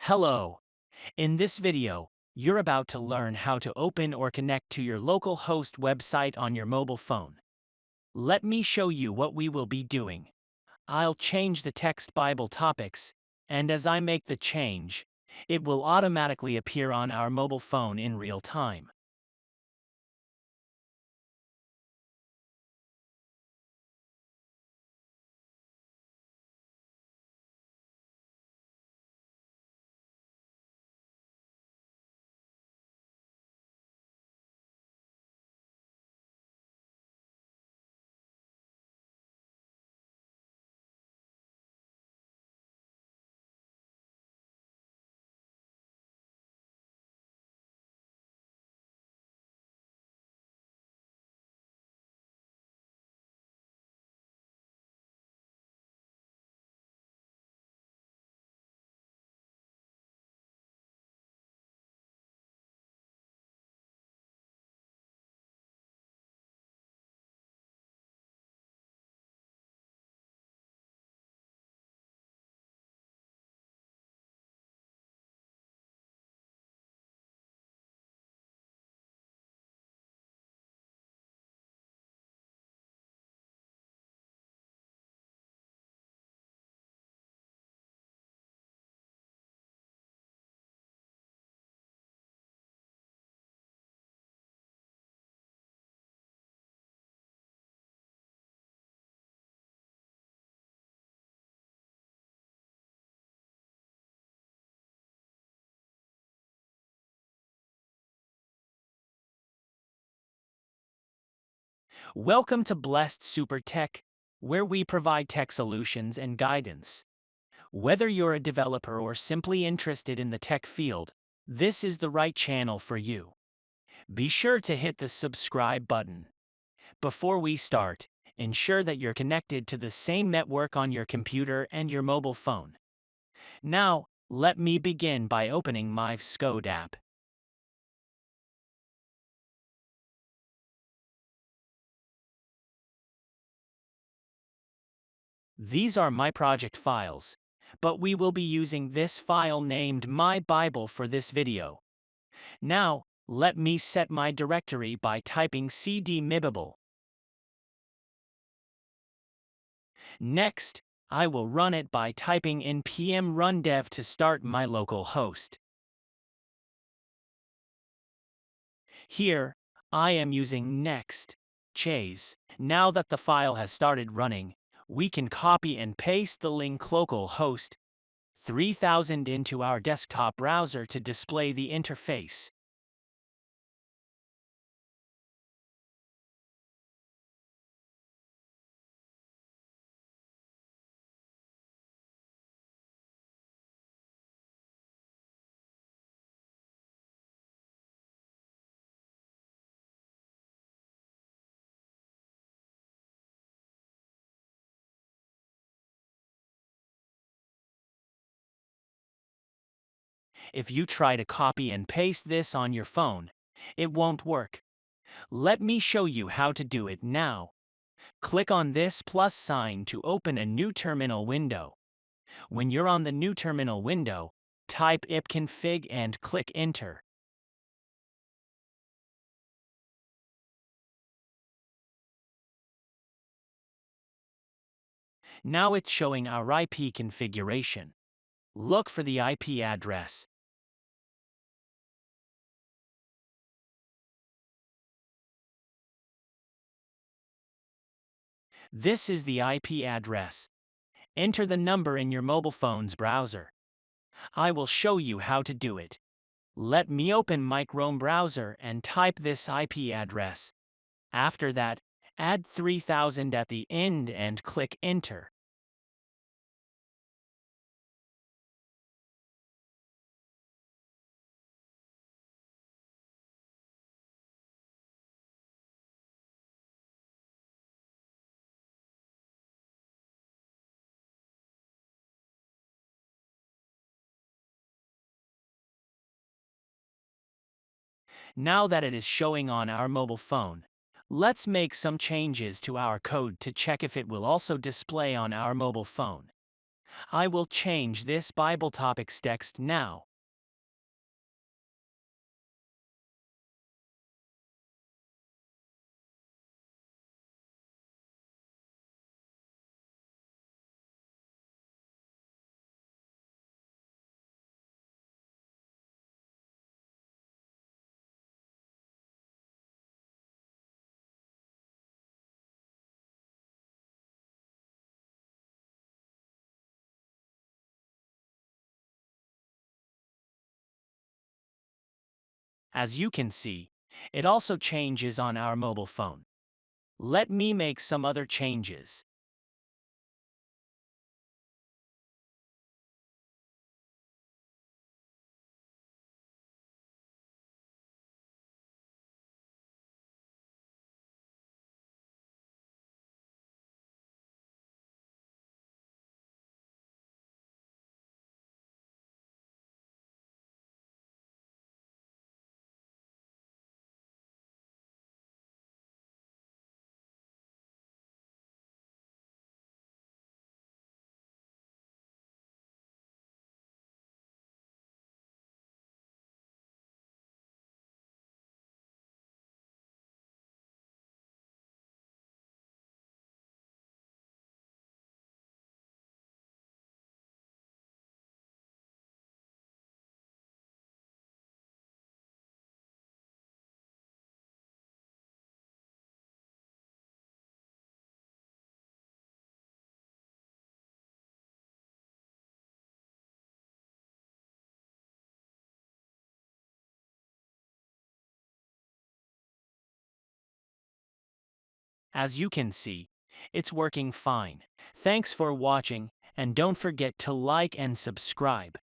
Hello. In this video, you're about to learn how to open or connect to your localhost website on your mobile phone. Let me show you what we will be doing. I'll change the text Bible topics, and as I make the change, it will automatically appear on our mobile phone in real time. Welcome to Blessed Super Tech, where we provide tech solutions and guidance. Whether you're a developer or simply interested in the tech field, this is the right channel for you. Be sure to hit the subscribe button. Before we start, ensure that you're connected to the same network on your computer and your mobile phone. Now, let me begin by opening my Scode app. These are my project files, but we will be using this file named My Bible for this video. Now, let me set my directory by typing cd mibable. Next, I will run it by typing npm run dev to start my local host. Here, I am using Nextjs. Now that the file has started running, we can copy and paste the link localhost 3000 into our desktop browser to display the interface. If you try to copy and paste this on your phone, it won't work. Let me show you how to do it now. Click on this plus sign to open a new terminal window. When you're on the new terminal window, type ipconfig and click enter. Now it's showing our IP configuration. Look for the IP address. This is the IP address. Enter the number in your mobile phone's browser. I will show you how to do it. Let me open my Chrome browser and type this IP address. After that, add 3000 at the end and click enter. Now that it is showing on our mobile phone, let's make some changes to our code to check if it will also display on our mobile phone. I will change this Bible topics text now. As you can see, it also changes on our mobile phone. Let me make some other changes. As you can see, it's working fine. Thanks for watching, and don't forget to like and subscribe.